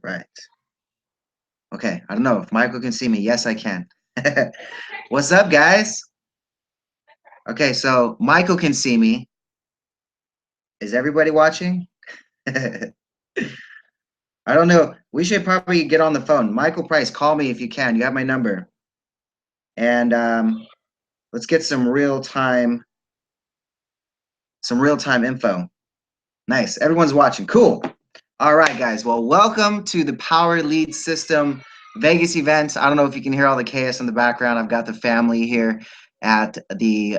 Right. Okay. I don't know if Michael can see me. Yes, I can. What's up, guys? Okay, so Michael can see me. Is everybody watching? I don't know. We should probably get on the phone. Michael Price, call me if you can. You have my number. And let's get some real time info. Nice. Everyone's watching. Cool. All right, guys. Well, welcome to the Power Lead System Vegas event. I don't know if you can hear all the chaos in the background. I've got the family here at the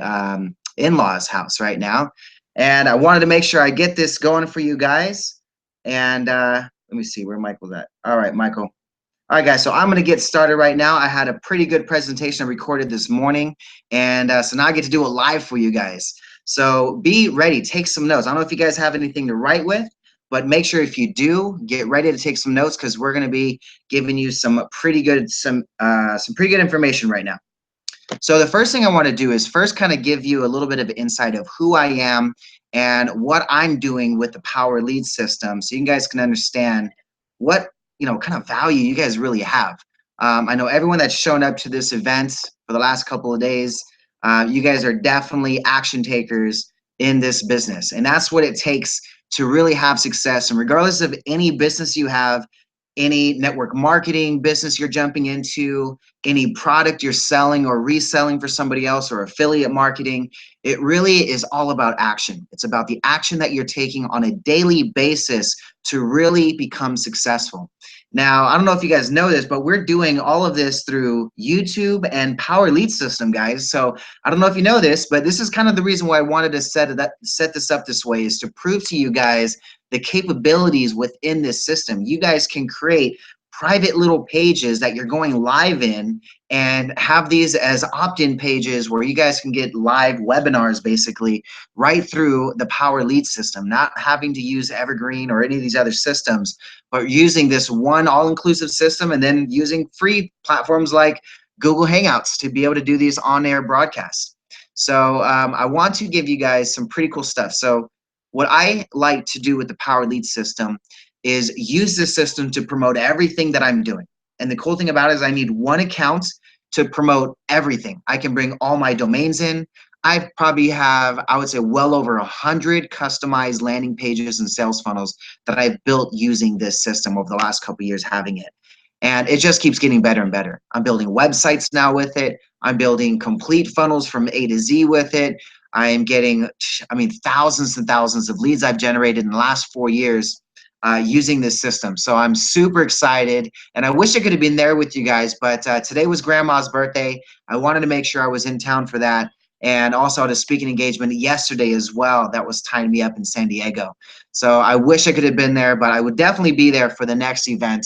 in-laws house right now. And I wanted to make sure I get this going for you guys. And let me see where Michael's at. All right, Michael. All right, guys, so I'm going to get started right now. I had a pretty good presentation I recorded this morning, and so now I get to do it live for you guys. So be ready, take some notes. I don't know if you guys have anything to write with, but make sure if you do, get ready to take some notes because we're going to be giving you some pretty good information right now. So the first thing I want to do is first kind of give you a little bit of insight of who I am and what I'm doing with the Power Lead System, so you guys can understand what kind of value you guys really have. I know everyone that's shown up to this event for the last couple of days, you guys are definitely action takers in this business, and that's what it takes to really have success. And regardless of any business you have, any network marketing business you're jumping into, any product you're selling or reselling for somebody else, or affiliate marketing, it really is all about action. It's about the action that you're taking on a daily basis to really become successful. Now, I don't know if you guys know this, but we're doing all of this through YouTube and Power Lead System, guys. So I don't know if you know this, but this is kind of the reason why I wanted to set this up this way, is to prove to you guys the capabilities within this system. You guys can create private little pages that you're going live in and have these as opt-in pages where you guys can get live webinars basically right through the Power Lead System, not having to use Evergreen or any of these other systems, but using this one all-inclusive system, and then using free platforms like Google Hangouts to be able to do these on-air broadcasts. So I want to give you guys some pretty cool stuff. So what I like to do with the Power Lead System is use this system to promote everything that I'm doing. And the cool thing about it is I need one account to promote everything. I can bring all my domains in. I probably have, I would say, well over 100 customized landing pages and sales funnels that I've built using this system over the last couple of years having it. And it just keeps getting better and better. I'm building websites now with it. I'm building complete funnels from A to Z with it. I am getting, thousands and thousands of leads I've generated in the last 4 years using this system. So I'm super excited, and I wish I could have been there with you guys, but today was Grandma's birthday. I wanted to make sure I was in town for that. And also had a speaking engagement yesterday as well that was tying me up in San Diego. So I wish I could have been there, but I would definitely be there for the next event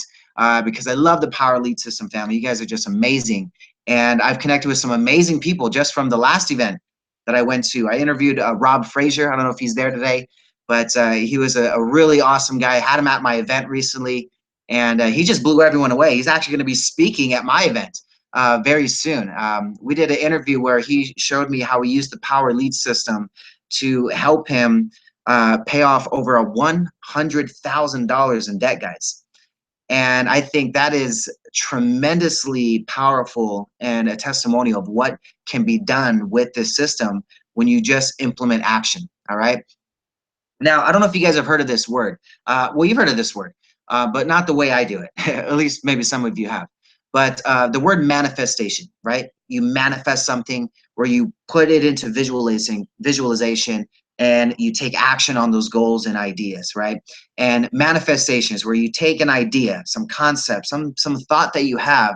because I love the Power Lead System family. You guys are just amazing. And I've connected with some amazing people just from the last event that I went to. I interviewed Rob Frazier. I don't know if he's there today, but he was a really awesome guy. I had him at my event recently, and he just blew everyone away. He's actually going to be speaking at my event very soon. We did an interview where he showed me how he used the Power Lead System to help him pay off over $100,000 in debt, guys. And I think that is tremendously powerful and a testimonial of what can be done with this system when you just implement action. All right. Now, I don't know if you guys have heard of this word. Well, you've heard of this word, but not the way I do it. At least maybe some of you have. But the word manifestation, right? You manifest something where you put it into visualization, and you take action on those goals and ideas, right? And manifestation is where you take an idea, some concept, some thought that you have,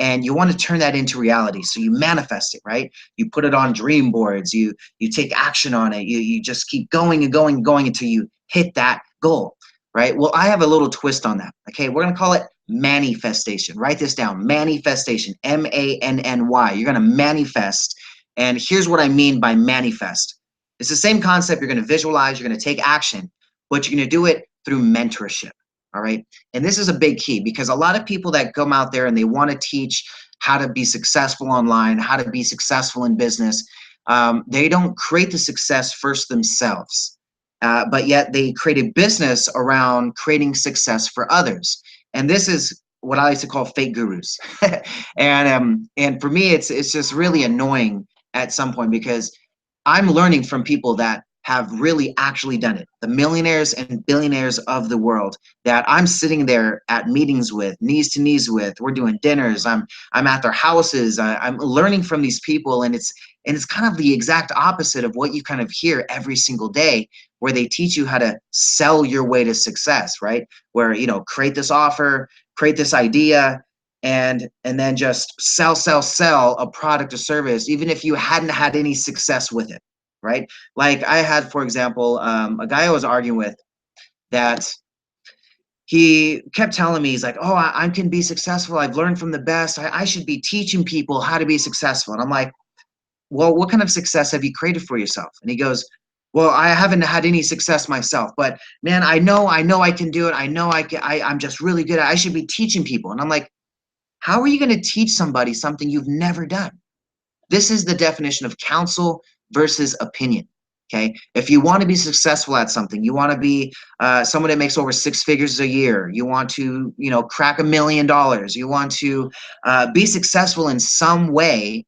and you want to turn that into reality. So you manifest it, right? You put it on dream boards, you take action on it, you just keep going and going and going until you hit that goal, right? Well, I have a little twist on that. Okay, we're gonna call it manifestation. Write this down, manifestation, M-A-N-N-Y. You're gonna manifest, and here's what I mean by manifest. It's the same concept. You're gonna visualize, you're gonna take action, but you're gonna do it through mentorship. All right. And this is a big key, because a lot of people that come out there and they want to teach how to be successful online, how to be successful in business, they don't create the success first themselves, but yet they create a business around creating success for others. And this is what I like to call fake gurus. And for me, it's just really annoying at some point, because I'm learning from people that have really actually done it. The millionaires and billionaires of the world that I'm sitting there at meetings with, knees to knees with. We're doing dinners. I'm at their houses. I'm learning from these people, and it's kind of the exact opposite of what you kind of hear every single day, where they teach you how to sell your way to success, right? Where, create this offer, create this idea, and then just sell a product or service, even if you hadn't had any success with it, right? Like I had, for example, a guy I was arguing with, that he kept telling me, he's like, oh, I can be successful. I've learned from the best. I should be teaching people how to be successful. And I'm like, well, what kind of success have you created for yourself? And he goes, well, I haven't had any success myself, but man, I know I can do it. I know I'm just really good at it. I should be teaching people. And I'm like, how are you going to teach somebody something you've never done? This is the definition of counsel versus opinion. Okay. If you want to be successful at something, you want to be someone that makes over 6 figures a year, you want to, crack $1 million, you want to be successful in some way,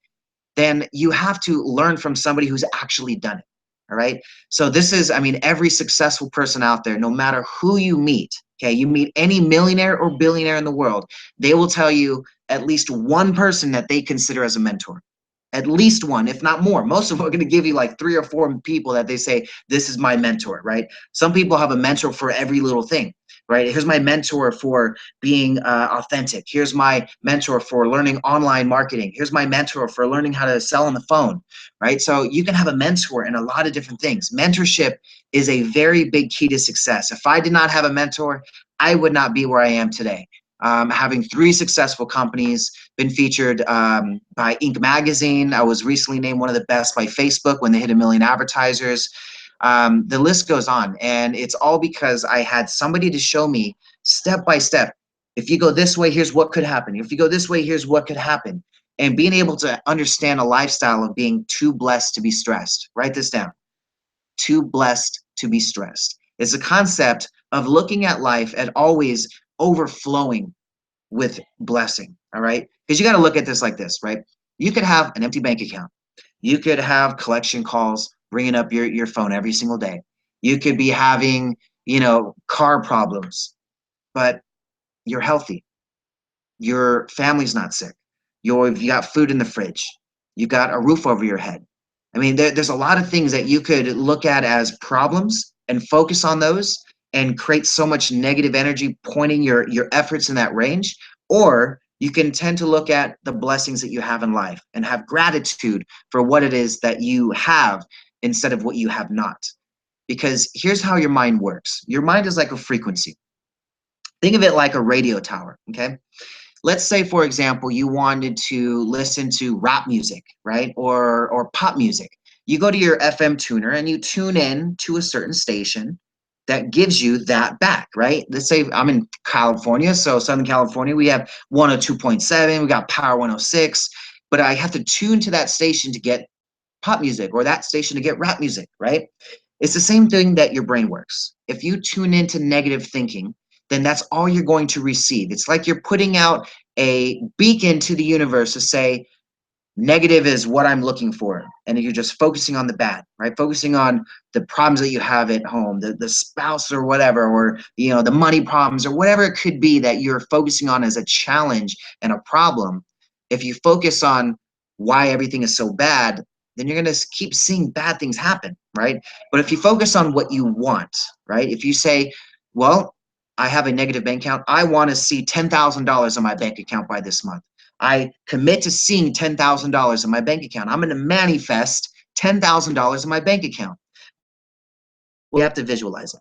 then you have to learn from somebody who's actually done it. All right. So this is, I mean, every successful person out there, no matter who you meet, okay, you meet any millionaire or billionaire in the world, they will tell you at least one person that they consider as a mentor. At least one, if not more. Most of them are going to give you like 3 or 4 people that they say, this is my mentor, right? Some people have a mentor for every little thing, right? Here's my mentor for being authentic. Here's my mentor for learning online marketing. Here's my mentor for learning how to sell on the phone, right? So you can have a mentor in a lot of different things. Mentorship is a very big key to success. If I did not have a mentor, I would not be where I am today. Having 3 successful companies, been featured by Inc. magazine. I was recently named one of the best by Facebook when they hit 1 million advertisers. The list goes on, and it's all because I had somebody to show me step by step. If you go this way, here's what could happen. If you go this way, here's what could happen. And being able to understand a lifestyle of being too blessed to be stressed. Write this down. Too blessed to be stressed. It's a concept of looking at life and always overflowing with blessing, all right? Because you got to look at this like this, right? You could have an empty bank account. You could have collection calls bringing up your phone every single day. You could be having, car problems, but you're healthy. Your family's not sick. You got food in the fridge. You got a roof over your head. I mean, there's a lot of things that you could look at as problems and focus on those and create so much negative energy pointing your efforts in that range. Or you can tend to look at the blessings that you have in life and have gratitude for what it is that you have instead of what you have not. Because here's how your mind works. Your mind is like a frequency. Think of it like a radio tower, okay? Let's say, for example, you wanted to listen to rap music, right? Or pop music. You go to your FM tuner and you tune in to a certain station that gives you that back, right? Let's say I'm in California, so Southern California, we have 102.7, we got Power 106, but I have to tune to that station to get pop music, or that station to get rap music, right? It's the same thing that your brain works. If you tune into negative thinking, then that's all you're going to receive. It's like you're putting out a beacon to the universe to say, negative is what I'm looking for. And you're just focusing on the bad, right? Focusing on the problems that you have at home, the spouse or whatever, or the money problems or whatever it could be that you're focusing on as a challenge and a problem. If you focus on why everything is so bad, then you're going to keep seeing bad things happen, right? But if you focus on what you want, right? If you say, well, I have a negative bank account. I want to see $10,000 on my bank account by this month. I commit to seeing $10,000 in my bank account. I'm going to manifest $10,000 in my bank account. Well, you have to visualize it.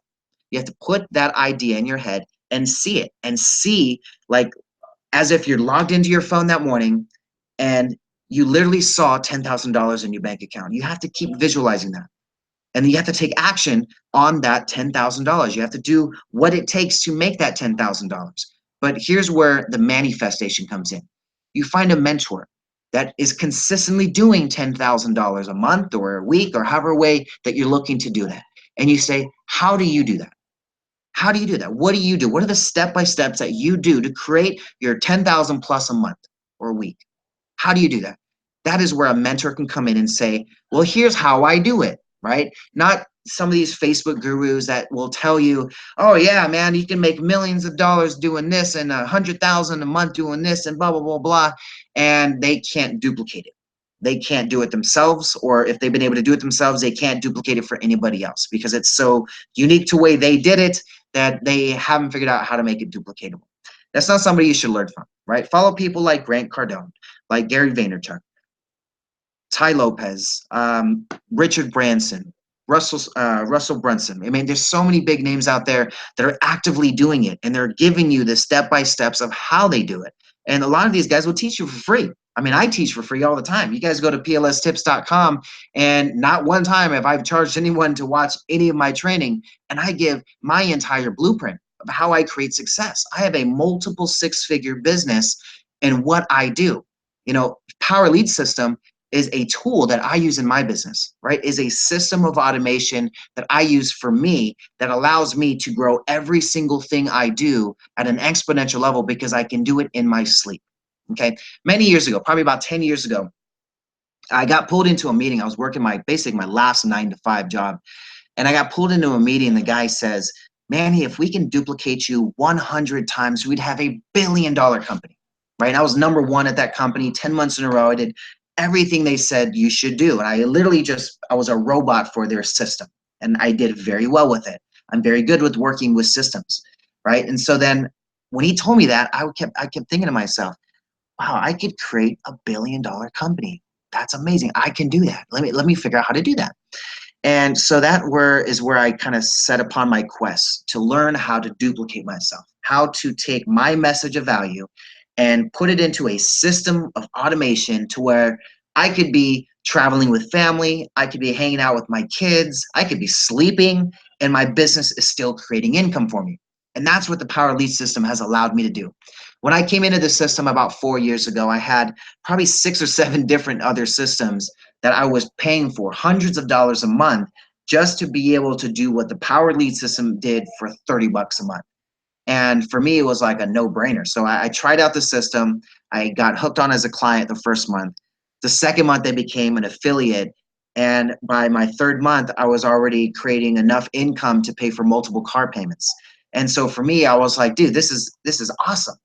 You have to put that idea in your head and see it, and see like as if you're logged into your phone that morning and you literally saw $10,000 in your bank account. You have to keep visualizing that. And then you have to take action on that $10,000. You have to do what it takes to make that $10,000. But here's where the manifestation comes in. You find a mentor that is consistently doing $10,000 a month or a week or however way that you're looking to do that. And you say, how do you do that? How do you do that? What do you do? What are the step-by-steps that you do to create your 10,000 plus a month or a week? How do you do that? That is where a mentor can come in and say, well, here's how I do it, right? Not some of these Facebook gurus that will tell you, oh yeah, man, you can make millions of dollars doing this and 100,000 a month doing this and blah, blah, blah, blah. And they can't duplicate it. They can't do it themselves, or if they've been able to do it themselves, they can't duplicate it for anybody else because it's so unique to the way they did it that they haven't figured out how to make it duplicatable. That's not somebody you should learn from, right? Follow people like Grant Cardone, like Gary Vaynerchuk, Ty Lopez, Richard Branson, Russell Brunson. I mean, there's so many big names out there that are actively doing it, and they're giving you the step-by-steps of how they do it. And a lot of these guys will teach you for free. I mean, I teach for free all the time. You guys go to plstips.com, and not one time have I charged anyone to watch any of my training, and I give my entire blueprint of how I create success. I have a multiple six-figure business in what I do. You know, Power Lead System is a tool that I use in my business, right? Is a system of automation that I use for me that allows me to grow every single thing I do at an exponential level because I can do it in my sleep. Okay. Many years ago, probably about 10 years ago, I got pulled into a meeting. I was working basically my last 9-to-5 job. And I got pulled into a meeting. The guy says, Manny, if we can duplicate you 100 times, we'd have $1 billion company, right? And I was number one at that company 10 months in a row. I did everything they said you should do. And I literally I was a robot for their system. And I did very well with it. I'm very good with working with systems, right? And so then when he told me that, I kept thinking to myself, wow, I could create $1 billion company. That's amazing. I can do that. Let me figure out how to do that. And so is where I kind of set upon my quest to learn how to duplicate myself, how to take my message of value and put it into a system of automation to where I could be traveling with family, I could be hanging out with my kids, I could be sleeping, and my business is still creating income for me. And that's what the Power Lead System has allowed me to do. When I came into the system about 4 years ago, I had probably 6 or 7 different other systems that I was paying for hundreds of dollars a month just to be able to do what the Power Lead System did for 30 bucks a month. And for me, it was like a no-brainer. So I tried out the system. I got hooked on as a client the first month. The second month, I became an affiliate. And by my third month, I was already creating enough income to pay for multiple car payments. And so for me, I was like, dude, this is awesome.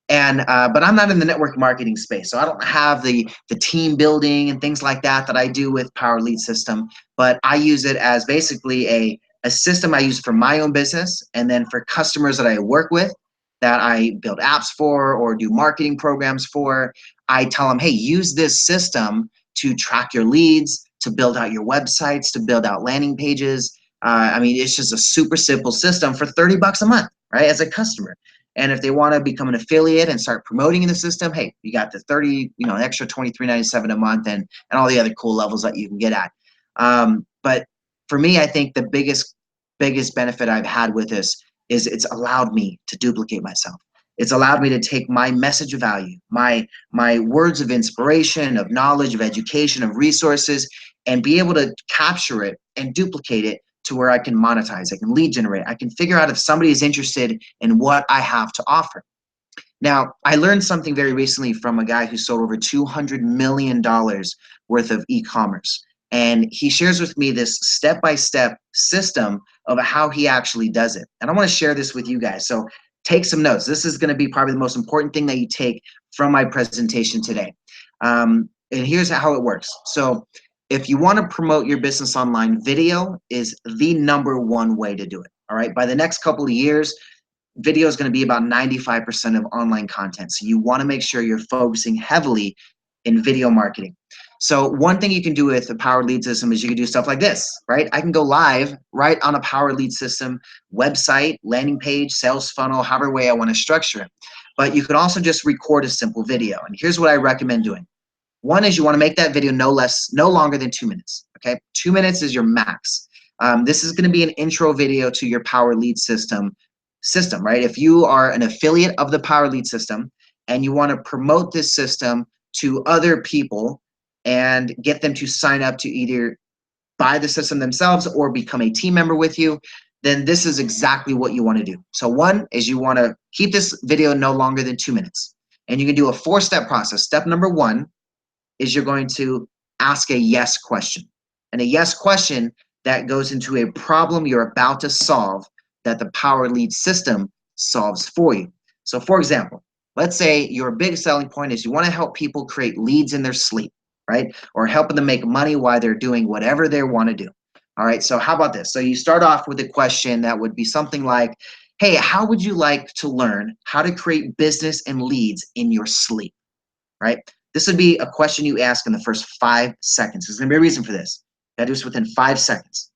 And but I'm not in the network marketing space, so I don't have the team building and things like that I do with Power Lead System. But I use it as basically a system I use for my own business, and then for customers that I work with, that I build apps for or do marketing programs for. I tell them, hey, use this system to track your leads, to build out your websites, to build out landing pages. I mean, it's just a super simple system for 30 bucks a month, right, as a customer. And if they want to become an affiliate and start promoting in the system, hey, you got the 30, an extra $23.97 a month and all the other cool levels that you can get at. But for me, I think the biggest benefit I've had with this is it's allowed me to duplicate myself. It's allowed me to take my message of value, my words of inspiration, of knowledge, of education, of resources, and be able to capture it and duplicate it to where I can monetize, I can lead generate, I can figure out if somebody is interested in what I have to offer. Now, I learned something very recently from a guy who sold over $200 million worth of e-commerce. And he shares with me this step-by-step system of how he actually does it. And I want to share this with you guys. So take some notes. This is going to be probably the most important thing that you take from my presentation today. And here's how it works. So if you want to promote your business online, video is the #1 way to do it. All right. By the next couple of years, video is going to be about 95% of online content. So you want to make sure you're focusing heavily in video marketing. So one thing you can do with the Power Lead System is you can do stuff like this, right? I can go live right on a Power Lead System website, landing page, sales funnel, however way I want to structure it. But you can also just record a simple video. And here's what I recommend doing. One is you want to make that video no longer than 2 minutes, okay? 2 minutes is your max. This is going to be an intro video to your Power Lead System, right? If you are an affiliate of the Power Lead System and you want to promote this system to other people and get them to sign up to either buy the system themselves or become a team member with you, then this is exactly what you want to do. So one is you want to keep this video no longer than 2 minutes. And you can do a 4-step process. Step number 1 is you're going to ask a yes question. And a yes question that goes into a problem you're about to solve that the Power Lead system solves for you. So for example, let's say your big selling point is you want to help people create leads in their sleep, right? Or helping them make money while they're doing whatever they want to do. All right, so how about this? So you start off with a question that would be something like, hey, how would you like to learn how to create business and leads in your sleep, right? This would be a question you ask in the first 5 seconds. There's going to be a reason for this. You got to do this within 5 seconds.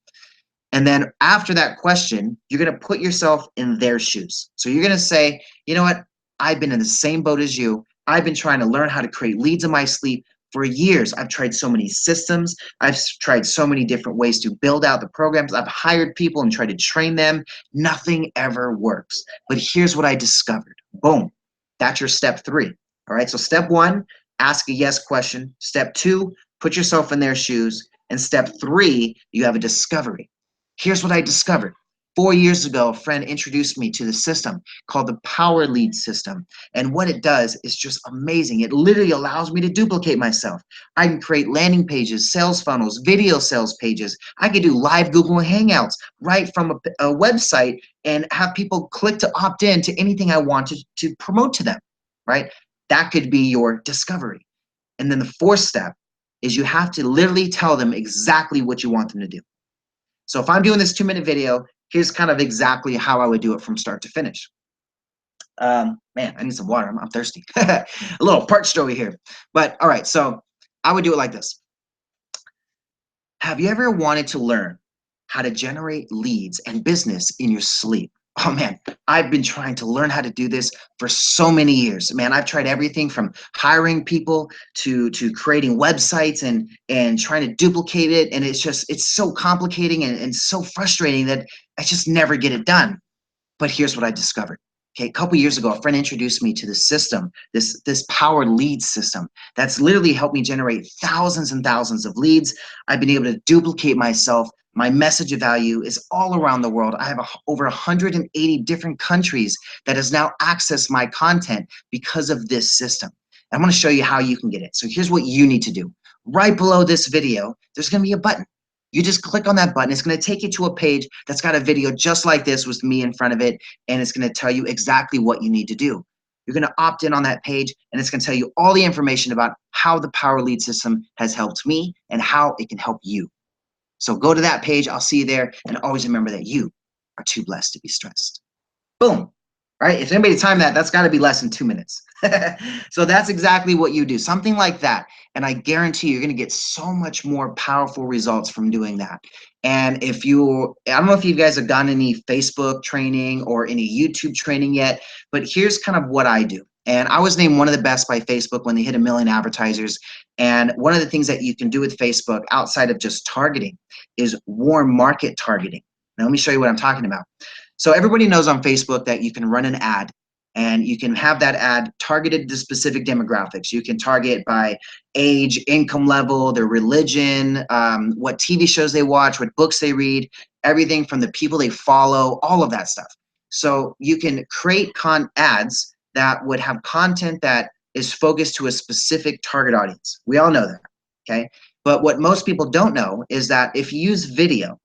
And then after that question, you're going to put yourself in their shoes. So you're going to say, you know what? I've been in the same boat as you. I've been trying to learn how to create leads in my sleep for years. I've tried so many systems. I've tried so many different ways to build out the programs. I've hired people and tried to train them. Nothing ever works. But here's what I discovered. Boom. That's your step 3. All right. So step 1, ask a yes question. Step 2, put yourself in their shoes. And step 3, you have a discovery. Here's what I discovered. 4 years ago, a friend introduced me to the system called the Power Lead system. And what it does is just amazing. It literally allows me to duplicate myself. I can create landing pages, sales funnels, video sales pages. I can do live Google Hangouts right from a website and have people click to opt in to anything I want to promote to them, right? That could be your discovery. And then the 4th step is you have to literally tell them exactly what you want them to do. So if I'm doing this 2-minute video, here's kind of exactly how I would do it from start to finish. Man, I need some water. I'm thirsty. A little parched over here. But all right, so I would do it like this. Have you ever wanted to learn how to generate leads and business in your sleep? Oh man, I've been trying to learn how to do this for so many years. Man, I've tried everything from hiring people to creating websites and trying to duplicate it. And it's so complicating and so frustrating that I just never get it done. But here's what I discovered. Okay, a couple years ago, a friend introduced me to this system, this Power Lead system that's literally helped me generate thousands and thousands of leads. I've been able to duplicate myself. My message of value is all around the world. I have over 180 different countries that has now accessed my content because of this system. And I'm going to show you how you can get it. So here's what you need to do. Right below this video, there's going to be a button. You just click on that button. It's going to take you to a page that's got a video just like this with me in front of it, and it's going to tell you exactly what you need to do. You're going to opt in on that page, and it's going to tell you all the information about how the Power Lead system has helped me and how it can help you. So go to that page. I'll see you there, and always remember that you are too blessed to be stressed. Boom. All right, if anybody timed that, that's got to be less than 2 minutes. So that's exactly what you do, something like that. And I guarantee you're going to get so much more powerful results from doing that. And I don't know if you guys have done any Facebook training or any YouTube training yet, but here's kind of what I do. And I was named one of the best by Facebook when they hit 1 million advertisers. And one of the things that you can do with Facebook outside of just targeting is warm market targeting. Now, let me show you what I'm talking about. So everybody knows on Facebook that you can run an ad and you can have that ad targeted to specific demographics. You can target by age, income level, their religion, what TV shows they watch, what books they read, everything from the people they follow, all of that stuff. So you can create ads that would have content that is focused to a specific target audience. We all know that, okay? But what most people don't know is that if you use video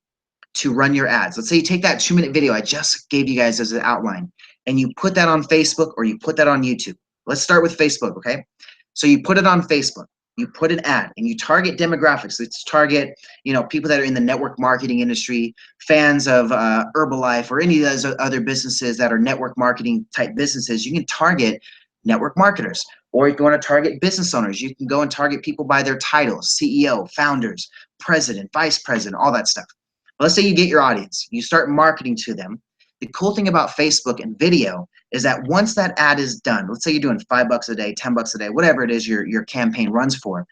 to run your ads. Let's say you take that 2-minute video I just gave you guys as an outline and you put that on Facebook or you put that on YouTube. Let's start with Facebook, okay? So you put it on Facebook, you put an ad and you target demographics. Let's target, people that are in the network marketing industry, fans of Herbalife or any of those other businesses that are network marketing type businesses. You can target network marketers. Or if you want to target business owners, you can go and target people by their titles, CEO, founders, president, vice president, all that stuff. Let's say you get your audience, you start marketing to them. The cool thing about Facebook and video is that once that ad is done, let's say you're doing $5 a day, $10 a day, whatever it is your campaign runs for,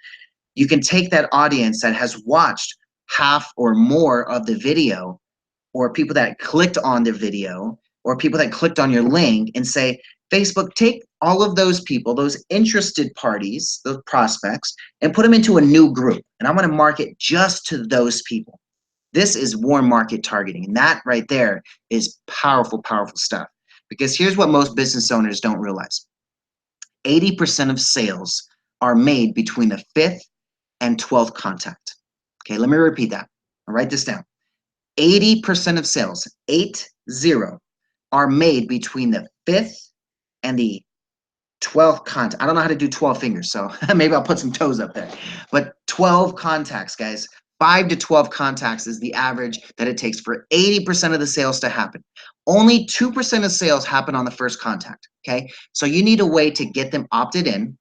you can take that audience that has watched half or more of the video, or people that clicked on the video, or people that clicked on your link, and say, Facebook, take all of those people, those interested parties, those prospects, and put them into a new group. And I'm going to market just to those people. This is warm market targeting, and that right there is powerful, powerful stuff. Because here's what most business owners don't realize. 80% of sales are made between the 5th and 12th contact. Okay, let me repeat that. I'll write this down. 80% of sales, 80, are made between the 5th and the 12 contact. I don't know how to do 12 fingers, so maybe I'll put some toes up there. But 12 contacts, guys. 5 to 12 contacts is the average that it takes for 80% of the sales to happen. Only 2% of sales happen on the first contact, okay? So you need a way to get them opted in.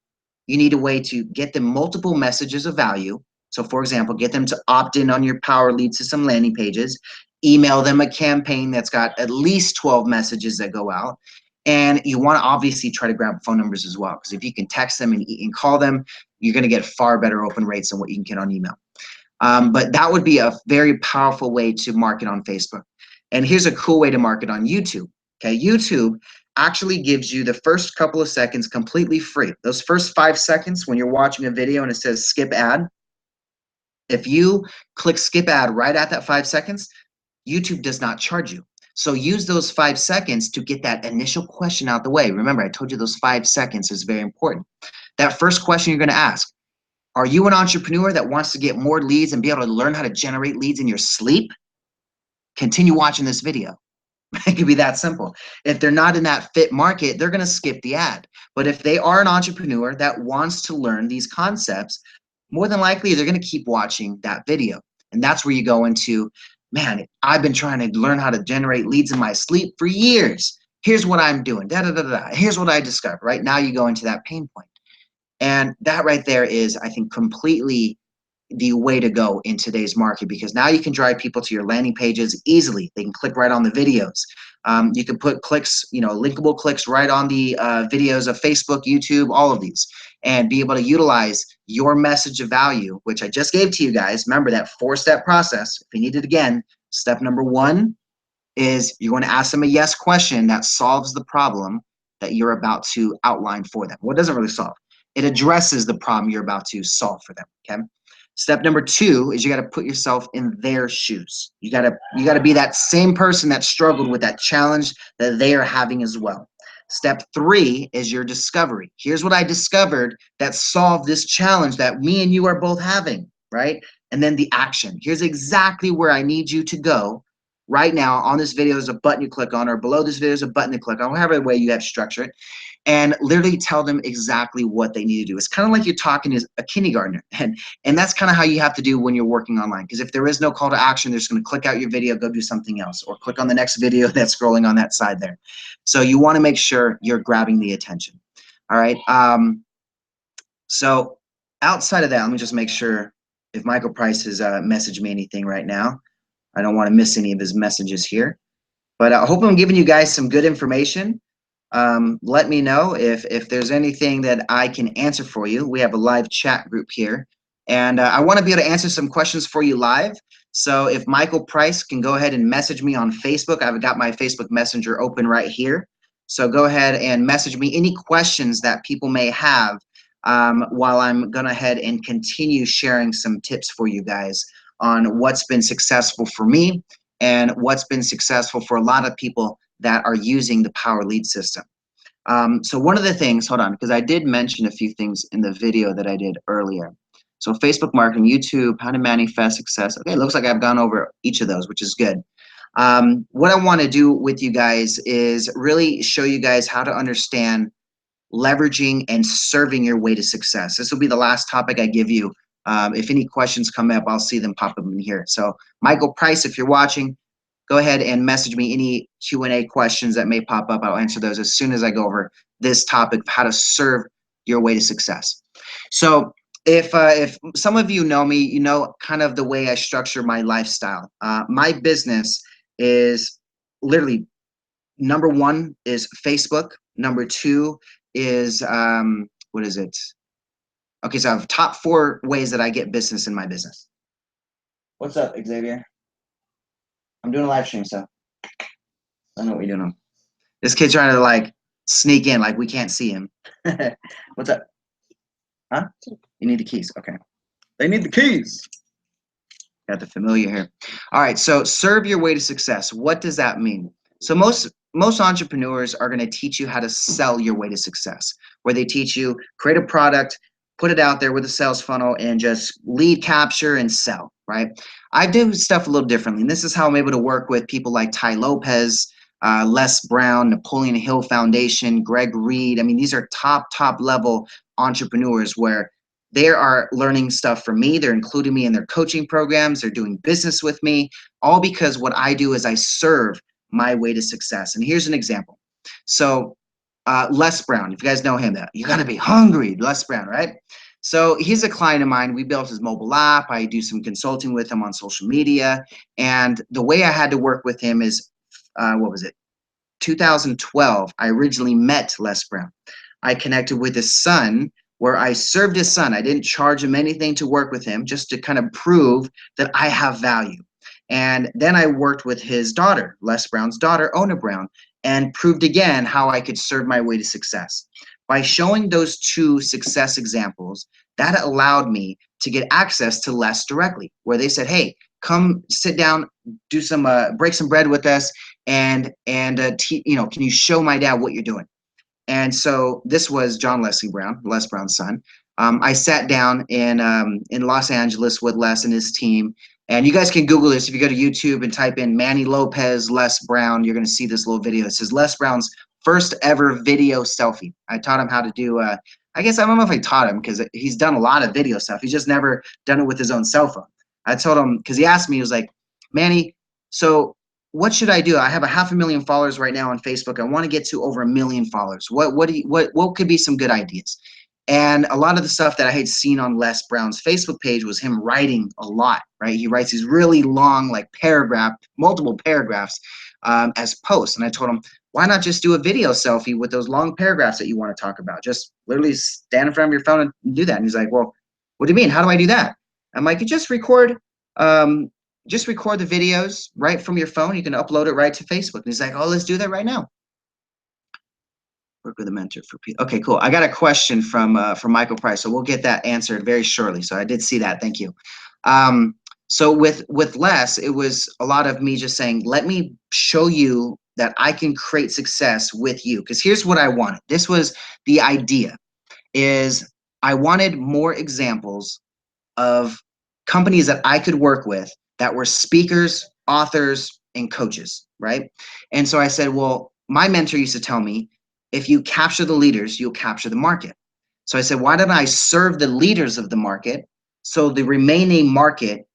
You need a way to get them multiple messages of value. So for example, get them to opt in on your Power Lead System landing pages. Email them a campaign that's got at least 12 messages that go out. And you want to obviously try to grab phone numbers as well, because if you can text them and call them, you're going to get far better open rates than what you can get on email. But that would be a very powerful way to market on Facebook. And here's a cool way to market on YouTube. Okay, YouTube actually gives you the first couple of seconds completely free. Those first 5 seconds when you're watching a video and it says skip ad, if you click skip ad right at that 5 seconds, YouTube does not charge you. So use those 5 seconds to get that initial question out the way. Remember, I told you those 5 seconds is very important. That first question you're going to ask, are you an entrepreneur that wants to get more leads and be able to learn how to generate leads in your sleep? Continue watching this video. It could be that simple. If they're not in that fit market, they're going to skip the ad. But if they are an entrepreneur that wants to learn these concepts, more than likely they're going to keep watching that video. And that's where you go into, man, I've been trying to learn how to generate leads in my sleep for years. Here's what I'm doing. Da, da, da, da. Here's what I discovered. Right now you go into that pain point. And that right there is, I think, completely the way to go in today's market, because now you can drive people to your landing pages easily. They can click right on the videos. You can put clicks, linkable clicks right on the videos of Facebook, YouTube, all of these, and be able to utilize your message of value, which I just gave to you guys. Remember that 4-step process. If you need it again, step number 1 is you're going to ask them a yes question that solves the problem that you're about to outline for them. What doesn't really solve? It addresses the problem you're about to solve for them, okay? Step number 2 is you got to put yourself in their shoes. You got to be that same person that struggled with that challenge that they are having as well. Step 3 is your discovery. Here's what I discovered that solved this challenge that me and you are both having, right? And then the action. Here's exactly where I need you to go right now. On this video is a button you click on, or below this video is a button to click on, however way you have to structure it, and literally tell them exactly what they need to do. It's kind of like you're talking to a kindergartner, and that's kind of how you have to do when you're working online, because if there is no call to action, they're just going to click out your video, go do something else, or click on the next video that's scrolling on that side there. So you want to make sure you're grabbing the attention. All right. So outside of that, let me just make sure if Michael Price has messaged me anything right now. I don't want to miss any of his messages here, but I hope I'm giving you guys some good information. Let me know if there's anything that I can answer for you. We have a live chat group here, and I want to be able to answer some questions for you live. So if Michael Price can go ahead and message me on Facebook, I've got my Facebook Messenger open right here. So go ahead and message me any questions that people may have while I'm going ahead and continue sharing some tips for you guys on what's been successful for me and what's been successful for a lot of people that are using the Power Lead System. So one of the things, hold on, because I did mention a few things in the video that I did earlier. So Facebook marketing, YouTube, how to manifest success. Okay, it looks like I've gone over each of those, which is good. What I want to do with you guys is really show you guys how to understand leveraging and serving your way to success. This will be the last topic I give you. If any questions come up, I'll see them pop up in here. So Michael Price, if you're watching, go ahead and message me any Q&A questions that may pop up. I'll answer those as soon as I go over this topic of how to serve your way to success. So if some of you know me, you know kind of the way I structure my lifestyle. My business is literally, number 1 is Facebook. Number 2 is, what is it? Okay, so I have top 4 ways that I get business in my business. What's up, Xavier? I'm doing a live stream, so I don't know what you're doing. This kid's trying to like sneak in, like we can't see him. What's up? Huh? You need the keys. Okay. They need the keys. Got the familiar here. All right, so serve your way to success. What does that mean? So most entrepreneurs are going to teach you how to sell your way to success, where they teach you create a product, put it out there with a sales funnel, and just lead capture and sell, right? I do stuff a little differently, and this is how I'm able to work with people like Ty Lopez, Les Brown, Napoleon Hill Foundation, Greg Reed. I mean, these are top level entrepreneurs where they are learning stuff from me. They're including me in their coaching programs. They're doing business with me, all because what I do is I serve my way to success. And here's an example. So Les Brown, if you guys know him, you got to be hungry, Les Brown, right? So he's a client of mine. We built his mobile app. I do some consulting with him on social media. And the way I had to work with him is, what was it? 2012, I originally met Les Brown. I connected with his son, where I served his son. I didn't charge him anything to work with him, just to kind of prove that I have value. And then I worked with his daughter, Les Brown's daughter, Ona Brown, and proved again how I could serve my way to success. By showing those two success examples, that allowed me to get access to Les directly, where they said, hey, come sit down, do some, break some bread with us, and can you show my dad what you're doing? And so this was John Leslie Brown, Les Brown's son. I sat down in Los Angeles with Les and his team. And you guys can Google this. If you go to YouTube and type in Manny Lopez, Les Brown, you're going to see this little video. It says Les Brown's first ever video selfie. I taught him how to do, I guess I don't know if I taught him because he's done a lot of video stuff. He's just never done it with his own cell phone. I told him, because he asked me, he was like, Manny, so what should I do? I have 500,000 followers right now on Facebook. I want to get to over 1 million followers. What could be some good ideas? And a lot of the stuff that I had seen on Les Brown's Facebook page was him writing a lot, right? He writes these really long, like multiple paragraphs as posts. And I told him, why not just do a video selfie with those long paragraphs that you want to talk about? Just literally stand in front of your phone and do that. And he's like, well, what do you mean? How do I do that? I'm like, you just record the videos right from your phone. You can upload it right to Facebook. And he's like, oh, let's do that right now. Work with a mentor for people. Okay, cool. I got a question from Michael Price, so we'll get that answered very shortly. So I did see that. Thank you. So with Les, it was a lot of me just saying, let me show you that I can create success with you. Because here's what I wanted. This was the idea, is I wanted more examples of companies that I could work with that were speakers, authors, and coaches, right? And so I said, well, my mentor used to tell me, if you capture the leaders, you'll capture the market. So I said, why don't I serve the leaders of the market so the remaining market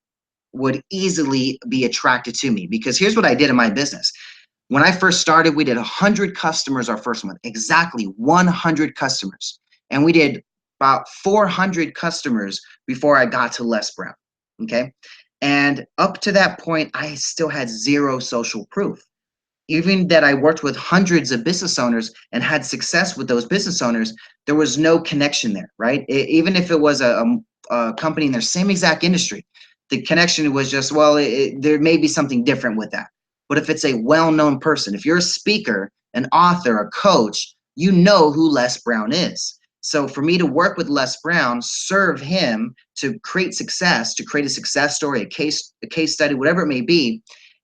would easily be attracted to me? Because here's what I did in my business. When I first started, we did 100 customers our first month, exactly 100 customers. And we did about 400 customers before I got to Les Brown, okay? And up to that point, I still had zero social proof. Even that I worked with hundreds of business owners and had success with those business owners, there was no connection there, right? Even if it was a company in their same exact industry, the connection was just, well, there may be something different with that. But if it's a well-known person, if you're a speaker, an author, a coach, you know who Les Brown is. So for me to work with Les Brown, serve him to create success, to create a success story, a case study, whatever it may be,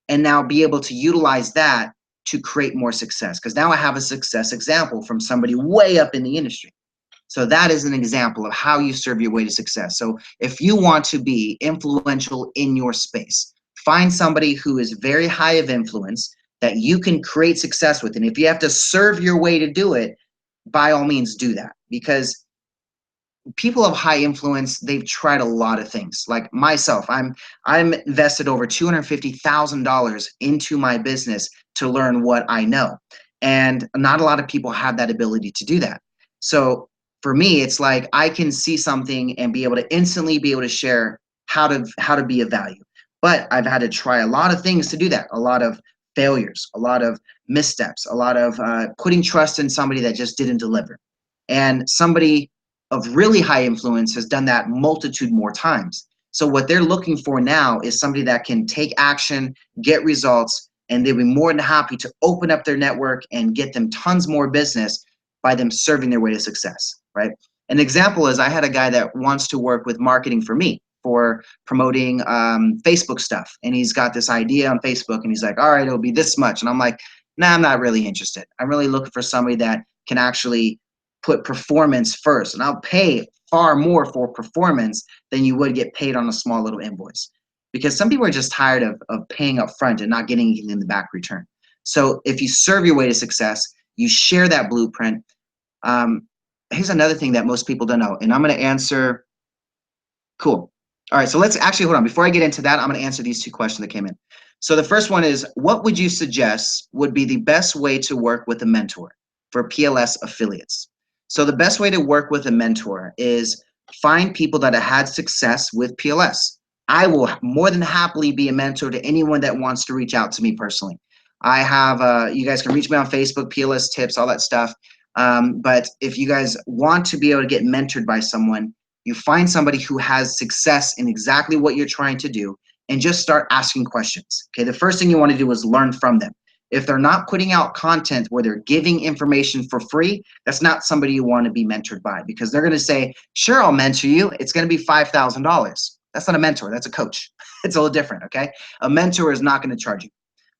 and now be able to utilize that to create more success. Because now I have a success example from somebody way up in the industry. So that is an example of how you serve your way to success. So if you want to be influential in your space, find somebody who is very high of influence that you can create success with. And if you have to serve your way to do it, by all means do that. Because people of high influence, they've tried a lot of things. Like myself, I'm invested over $250,000 into my business to learn what I know. And not a lot of people have that ability to do that. So for me, it's like I can see something and be able to instantly be able to share how to be of value. But I've had to try a lot of things to do that. A lot of failures, a lot of missteps, a lot of putting trust in somebody that just didn't deliver. And somebody of really high influence has done that multitude more times. So what they're looking for now is somebody that can take action, get results, and they'll be more than happy to open up their network and get them tons more business by them serving their way to success, right? An example is I had a guy that wants to work with marketing for me. for promoting Facebook stuff. And he's got this idea on Facebook and he's like, all right, it'll be this much. And I'm like, nah, I'm not really interested. I'm really looking for somebody that can actually put performance first. And I'll pay far more for performance than you would get paid on a small little invoice. Because some people are just tired of paying up front and not getting anything in the back return. So if you serve your way to success, you share that blueprint. Here's another thing that most people don't know, and I'm going to answer. Cool. All right, so let's actually hold on. Before I get into that, I'm going to answer these two questions that came in. So the first one is, what would you suggest would be the best way to work with a mentor for PLS affiliates? So the best way to work with a mentor is find people that have had success with PLS. I will more than happily be a mentor to anyone that wants to reach out to me personally. I have, you guys can reach me on Facebook, PLS Tips, all that stuff. But if you guys want to be able to get mentored by someone, you find somebody who has success in exactly what you're trying to do and just start asking questions. Okay, the first thing you want to do is learn from them. If they're not putting out content where they're giving information for free, that's not somebody you want to be mentored by, because they're going to say, sure, I'll mentor you. It's going to be $5,000. That's not a mentor. That's a coach. It's a little different, okay? A mentor is not going to charge you.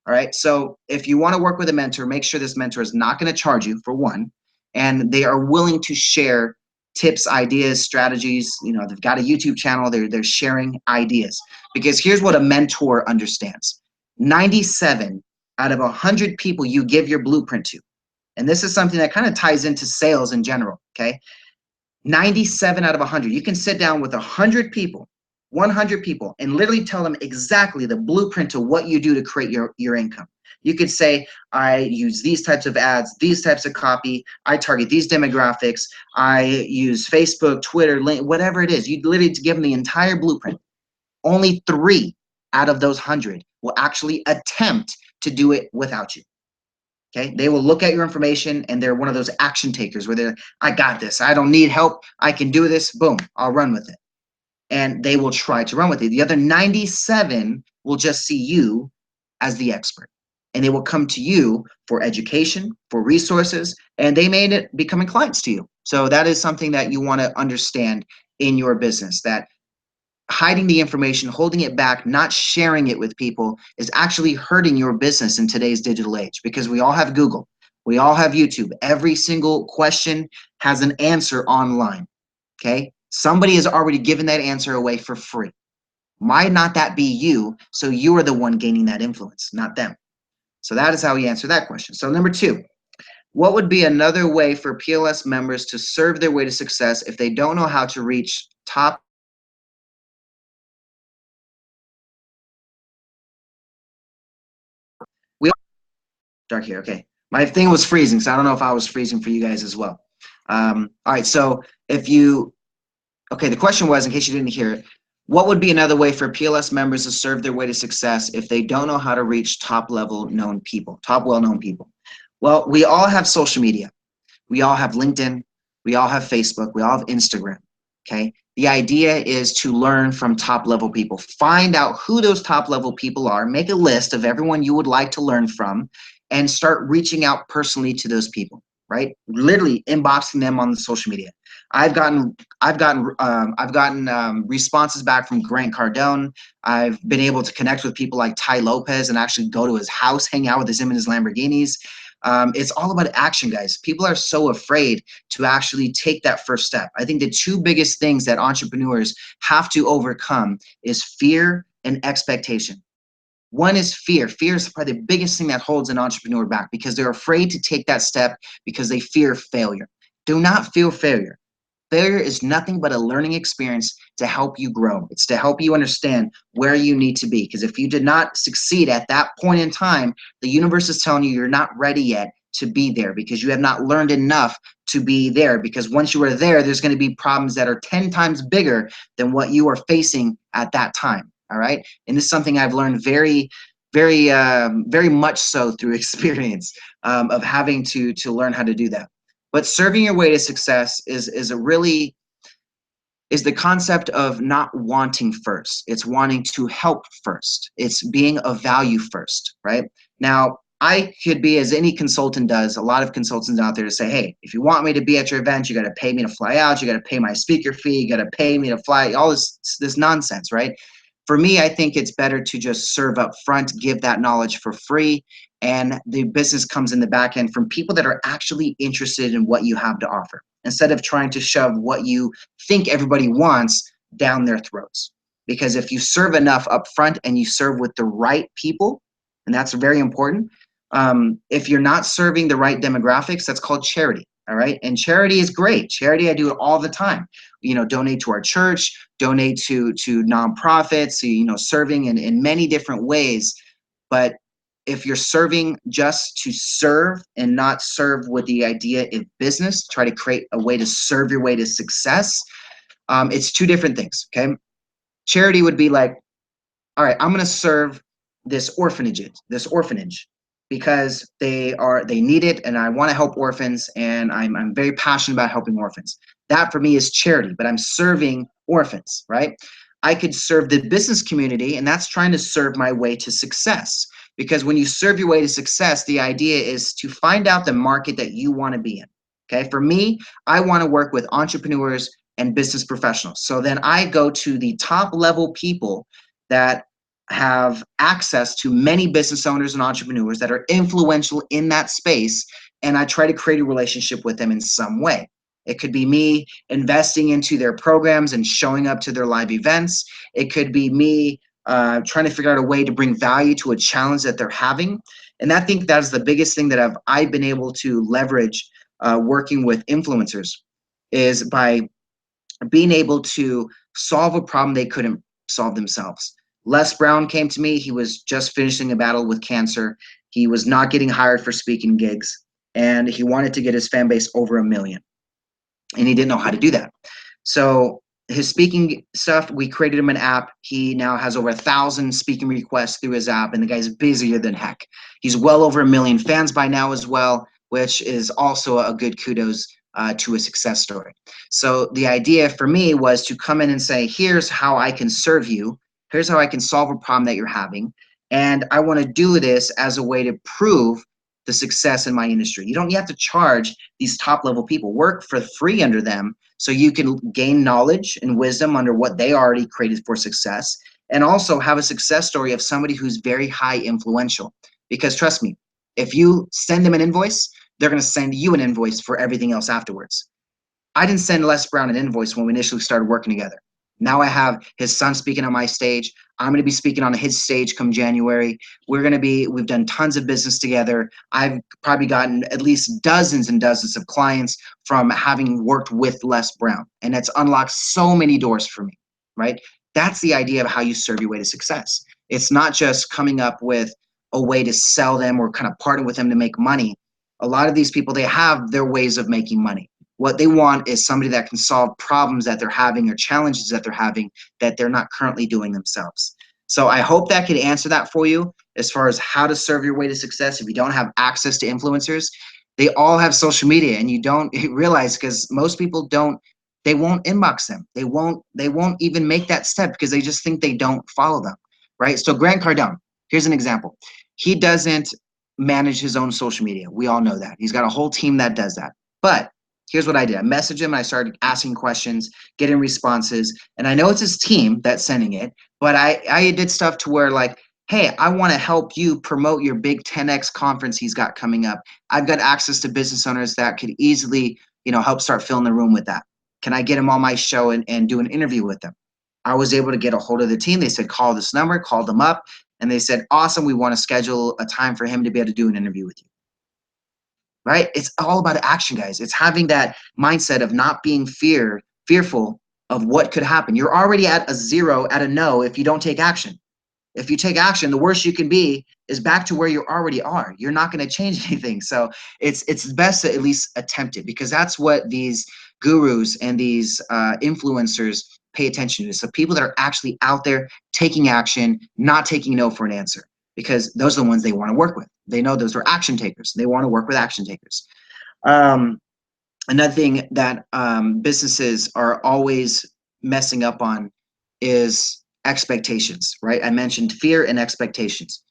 All right, so if you want to work with a mentor, make sure this mentor is not going to charge you, for one, and they are willing to share tips, ideas, strategies. You know, they've got a YouTube channel, they're sharing ideas. Because here's what a mentor understands. 97 out of 100 people you give your blueprint to, and this is something that kind of ties into sales in general, okay? 97 out of 100. You can sit down with 100 people, 100 people, and literally tell them exactly the blueprint to what you do to create your income. You could say, I use these types of ads, these types of copy, I target these demographics, I use Facebook, Twitter, whatever it is. You literally give them the entire blueprint. Only 3 out of those 100 will actually attempt to do it without you. Okay, they will look at your information and they're one of those action takers where they're, I got this, I don't need help, I can do this, boom, I'll run with it. And they will try to run with it. The other 97 will just see you as the expert. And they will come to you for education, for resources, and they may end up becoming clients to you. So that is something that you want to understand in your business, that hiding the information, holding it back, not sharing it with people is actually hurting your business in today's digital age, because we all have Google, we all have YouTube. Every single question has an answer online, okay? Somebody has already given that answer away for free. Why not that be you, so you are the one gaining that influence, not them? So that is how we answer that question. So number 2, what would be another way for PLS members to serve their way to success if they don't know how to reach top? We dark here, okay. My thing was freezing, so I don't know if I was freezing for you guys as well. All right, so if you, okay, the question was, in case you didn't hear it, what would be another way for PLS members to serve their way to success if they don't know how to reach top level known people, top well-known people? Well, we all have social media. We all have LinkedIn. We all have Facebook. We all have Instagram, okay? The idea is to learn from top level people. Find out who those top level people are. Make a list of everyone you would like to learn from and start reaching out personally to those people, right? Literally inboxing them on the social media. I've gotten responses back from Grant Cardone. I've been able to connect with people like Ty Lopez and actually go to his house, hang out with him in his Lamborghinis. It's all about action, guys. People are so afraid to actually take that first step. I think the 2 biggest things that entrepreneurs have to overcome is fear and expectation. One is fear. Fear is probably the biggest thing that holds an entrepreneur back, because they're afraid to take that step because they fear failure. Do not fear failure. Failure is nothing but a learning experience to help you grow. It's to help you understand where you need to be. Because if you did not succeed at that point in time, the universe is telling you you're not ready yet to be there, because you have not learned enough to be there. Because once you are there, there's going to be problems that are 10 times bigger than what you are facing at that time. All right. And this is something I've learned very much so through experience of having to learn how to do that. But serving your way to success is the concept of not wanting first. It's wanting to help first. It's being of value first, right? Now, I could be, as any consultant does, a lot of consultants out there to say, hey, if you want me to be at your event, you got to pay me to fly out, you got to pay my speaker fee, you got to pay me to fly, all this nonsense, right? For me, I think it's better to just serve up front, give that knowledge for free, and the business comes in the back end from people that are actually interested in what you have to offer, instead of trying to shove what you think everybody wants down their throats. Because if you serve enough up front and you serve with the right people, and that's very important, if you're not serving the right demographics, that's called charity. All right. And charity is great. Charity, I do it all the time. Donate to our church, donate to nonprofits, serving in many different ways. But if you're serving just to serve and not serve with the idea of business, try to create a way to serve your way to success, it's two different things. Okay. Charity would be like, all right, I'm going to serve this orphanage because they need it, and I want to help orphans, and I'm very passionate about helping orphans. That for me is charity, but I'm serving orphans, right? I could serve the business community, and that's trying to serve my way to success. Because when you serve your way to success, the idea is to find out the market that you want to be in. Okay, for me, I want to work with entrepreneurs and business professionals. So then I go to the top level people that have access to many business owners and entrepreneurs that are influential in that space, and I try to create a relationship with them in some way. It could be me investing into their programs and showing up to their live events. It could be me trying to figure out a way to bring value to a challenge that they're having. And I think that's the biggest thing that I've been able to leverage working with influencers, is by being able to solve a problem they couldn't solve themselves. Les Brown came to me. He was just finishing a battle with cancer. He was not getting hired for speaking gigs, and he wanted to get his fan base over 1 million, and he didn't know how to do that. So his speaking stuff, we created him an app. He now has over 1,000 speaking requests through his app, and the guy's busier than heck. He's well over 1 million fans by now as well, which is also a good kudos to a success story. So the idea for me was to come in and say, here's how I can serve you. Here's how I can solve a problem that you're having. And I want to do this as a way to prove the success in my industry. You don't have to charge these top level people. Work for free under them so you can gain knowledge and wisdom under what they already created for success, and also have a success story of somebody who's very high influential. Because trust me, if you send them an invoice, they're going to send you an invoice for everything else afterwards. I didn't send Les Brown an invoice when we initially started working together. Now I have his son speaking on my stage. I'm going to be speaking on his stage come January. We've done tons of business together. I've probably gotten at least dozens and dozens of clients from having worked with Les Brown. And it's unlocked so many doors for me, right? That's the idea of how you serve your way to success. It's not just coming up with a way to sell them or kind of partner with them to make money. A lot of these people, they have their ways of making money. What they want is somebody that can solve problems that they're having or challenges that they're having that they're not currently doing themselves. So I hope that could answer that for you as far as how to serve your way to success. If you don't have access to influencers, they all have social media, and you don't realize, because most people they won't inbox them. They won't even make that step because they just think they don't follow them, right? So Grant Cardone, here's an example. He doesn't manage his own social media. We all know that. He's got a whole team that does that. But here's what I did. I messaged him and I started asking questions, getting responses. And I know it's his team that's sending it, but I did stuff to where, like, hey, I want to help you promote your big 10X conference he's got coming up. I've got access to business owners that could easily, help start filling the room with that. Can I get him on my show and do an interview with them? I was able to get a hold of the team. They said, call this number, called them up, and they said, awesome, we want to schedule a time for him to be able to do an interview with you. Right? It's all about action, guys. It's having that mindset of not being fearful of what could happen. You're already at a zero, at a no, if you don't take action. If you take action, the worst you can be is back to where you already are. You're not going to change anything. So it's best to at least attempt it, because that's what these gurus and these influencers pay attention to. So people that are actually out there taking action, not taking no for an answer, because those are the ones they want to work with. They know those are action takers. They want to work with action takers. Another thing that businesses are always messing up on is expectations, right? I mentioned fear and expectations.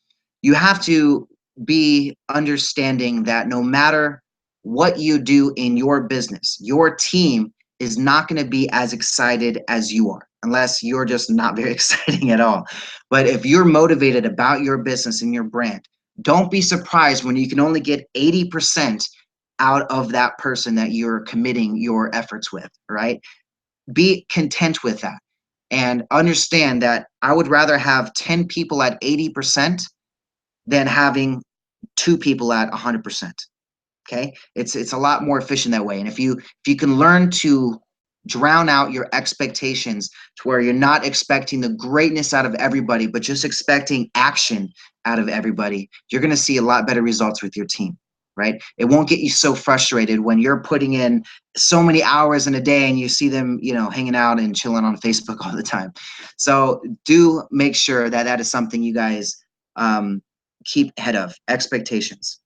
You have to be understanding that no matter what you do in your business, your team is not going to be as excited as you are, unless you're just not very exciting at all. But if you're motivated about your business and your brand, don't be surprised when you can only get 80% out of that person that you're committing your efforts with, right? Be content with that and understand that I would rather have 10 people at 80% than having two people at 100%. Okay, it's a lot more efficient that way. And if you can learn to drown out your expectations to where you're not expecting the greatness out of everybody, but just expecting action out of everybody, you're going to see a lot better results with your team, right? It won't get you so frustrated when you're putting in so many hours in a day and you see them, hanging out and chilling on Facebook all the time. So do make sure that that is something you guys keep ahead of expectations.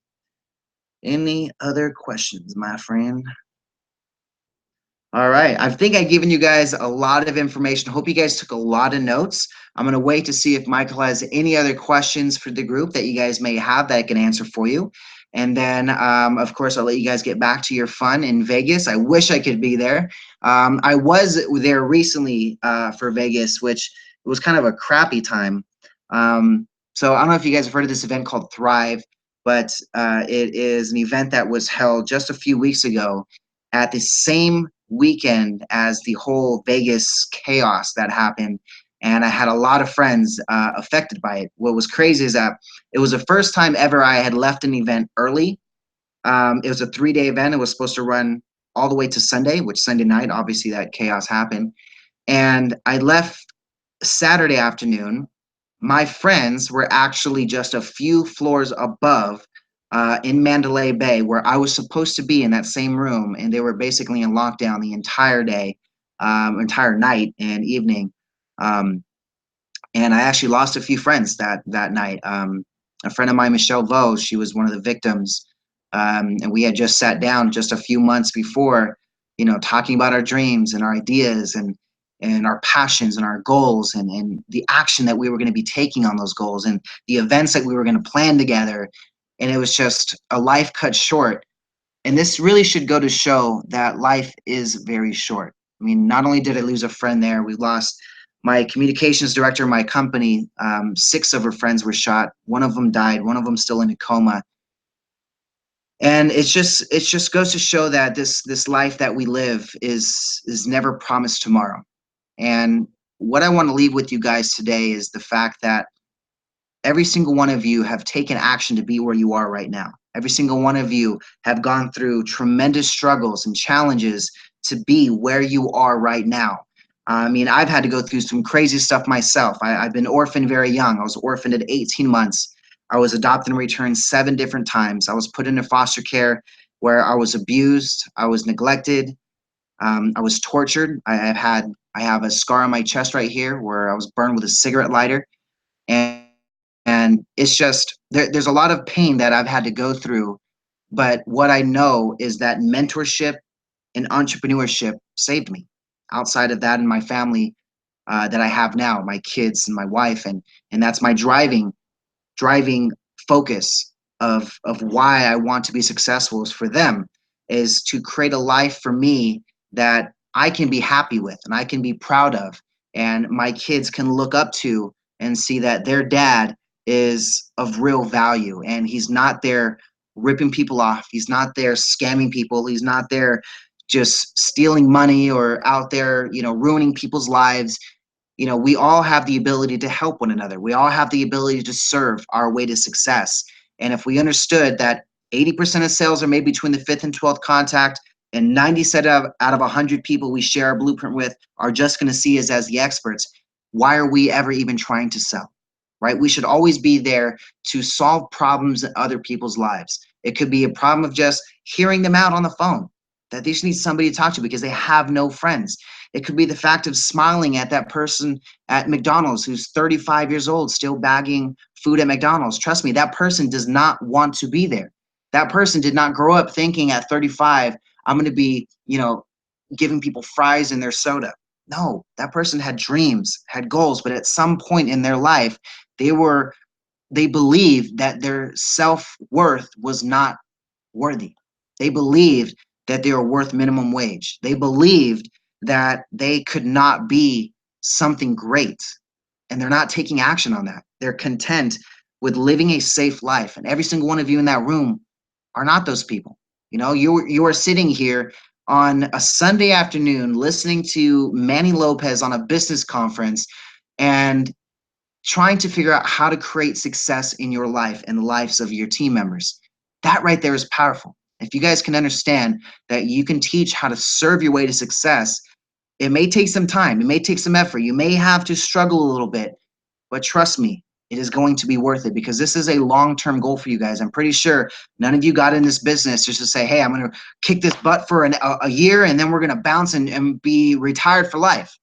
Any other questions, my friend? All right. I think I've given you guys a lot of information. Hope you guys took a lot of notes. I'm going to wait to see if Michael has any other questions for the group that you guys may have that I can answer for you. And then, of course, I'll let you guys get back to your fun in Vegas. I wish I could be there. I was there recently for Vegas, which was kind of a crappy time. So I don't know if you guys have heard of this event called Thrive, but it is an event that was held just a few weeks ago at the same weekend as the whole Vegas chaos that happened. And I had a lot of friends affected by it. What was crazy is that it was the first time ever I had left an event early. It was a 3-day event. It was supposed to run all the way to Sunday, which Sunday night, obviously that chaos happened. And I left Saturday afternoon. My friends were actually just a few floors above in Mandalay Bay, where I was supposed to be in that same room, and they were basically in lockdown the entire day, entire night and evening. Um, and I actually lost a few friends that night. A friend of mine, Michelle Vo, she was one of the victims, and we had just sat down just a few months before, talking about our dreams and our ideas and our passions and our goals and the action that we were going to be taking on those goals and the events that we were going to plan together. And it was just a life cut short. And this really should go to show that life is very short. I mean, not only did I lose a friend there, we lost my communications director of my company. 6 of her friends were shot. One of them died. One of them still in a coma. And it just goes to show that this life that we live is never promised tomorrow. And what I want to leave with you guys today is the fact that every single one of you have taken action to be where you are right now. Every single one of you have gone through tremendous struggles and challenges to be where you are right now. I mean, I've had to go through some crazy stuff myself. I've been orphaned very young. I was orphaned at 18 months. I was adopted and returned 7 different times. I was put into foster care where I was abused. I was neglected. I was tortured. I have a scar on my chest right here where I was burned with a cigarette lighter. And it's just there's a lot of pain that I've had to go through, but what I know is that mentorship and entrepreneurship saved me. Outside of that, and my family that I have now, my kids and my wife, and that's my driving focus of why I want to be successful is for them, is to create a life for me that I can be happy with and I can be proud of, and my kids can look up to and see that their dad is of real value and he's not there ripping people off, he's not there scamming people, he's not there just stealing money or out there ruining people's lives. We all have the ability to help one another. We all have the ability to serve our way to success. And if we understood that 80% of sales are made between the 5th and 12th contact, and 90 out of 100 people we share our blueprint with are just going to see us as the experts, why are we ever even trying to sell? Right? We should always be there to solve problems in other people's lives. It could be a problem of just hearing them out on the phone, that they just need somebody to talk to because they have no friends. It could be the fact of smiling at that person at McDonald's who's 35 years old, still bagging food at McDonald's. Trust me, that person does not want to be there. That person did not grow up thinking at 35, I'm going to be, giving people fries in their soda. No, that person had dreams, had goals, but at some point in their life, they were they believed that their self-worth was not worthy. They believed that they were worth minimum wage. They believed that they could not be something great, and they're not taking action on that. They're content with living a safe life. And every single one of you in that room are not those people. You know, you are sitting here on a Sunday afternoon listening to Manny Lopez on a business conference and trying to figure out how to create success in your life and the lives of your team members. That right there is powerful. If you guys can understand that you can teach how to serve your way to success, it may take some time, it may take some effort, you may have to struggle a little bit, but trust me, it is going to be worth it, because this is a long-term goal for you guys. I'm pretty sure none of you got in this business just to say, hey, I'm going to kick this butt for a year and then we're going to bounce and be retired for life.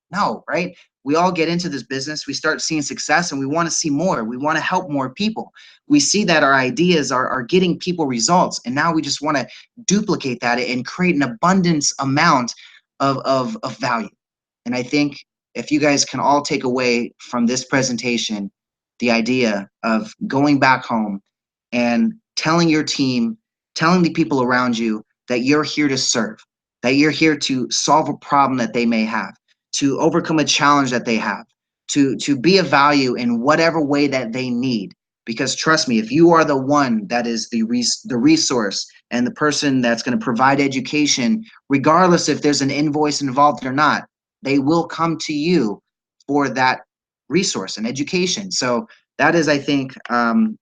No, right? We all get into this business, we start seeing success, and we want to see more. We want to help more people. We see that our ideas are getting people results, and now we just want to duplicate that and create an abundance amount of value. And I think if you guys can all take away from this presentation the idea of going back home and telling your team, telling the people around you that you're here to serve, that you're here to solve a problem that they may have, to overcome a challenge that they have, to be of value in whatever way that they need. Because trust me, if you are the one that is the resource and the person that's going to provide education, regardless if there's an invoice involved or not, they will come to you for that resource and education. So that is, I think,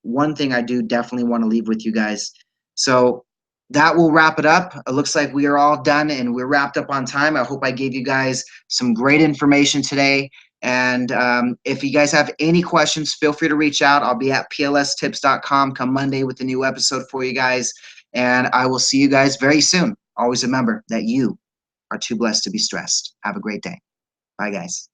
one thing I do definitely want to leave with you guys. So that will wrap it up. It looks like we are all done and we're wrapped up on time. I hope I gave you guys some great information today. And if you guys have any questions, feel free to reach out. I'll be at plstips.com come Monday with a new episode for you guys. And I will see you guys very soon. Always remember that you are too blessed to be stressed. Have a great day. Bye, guys.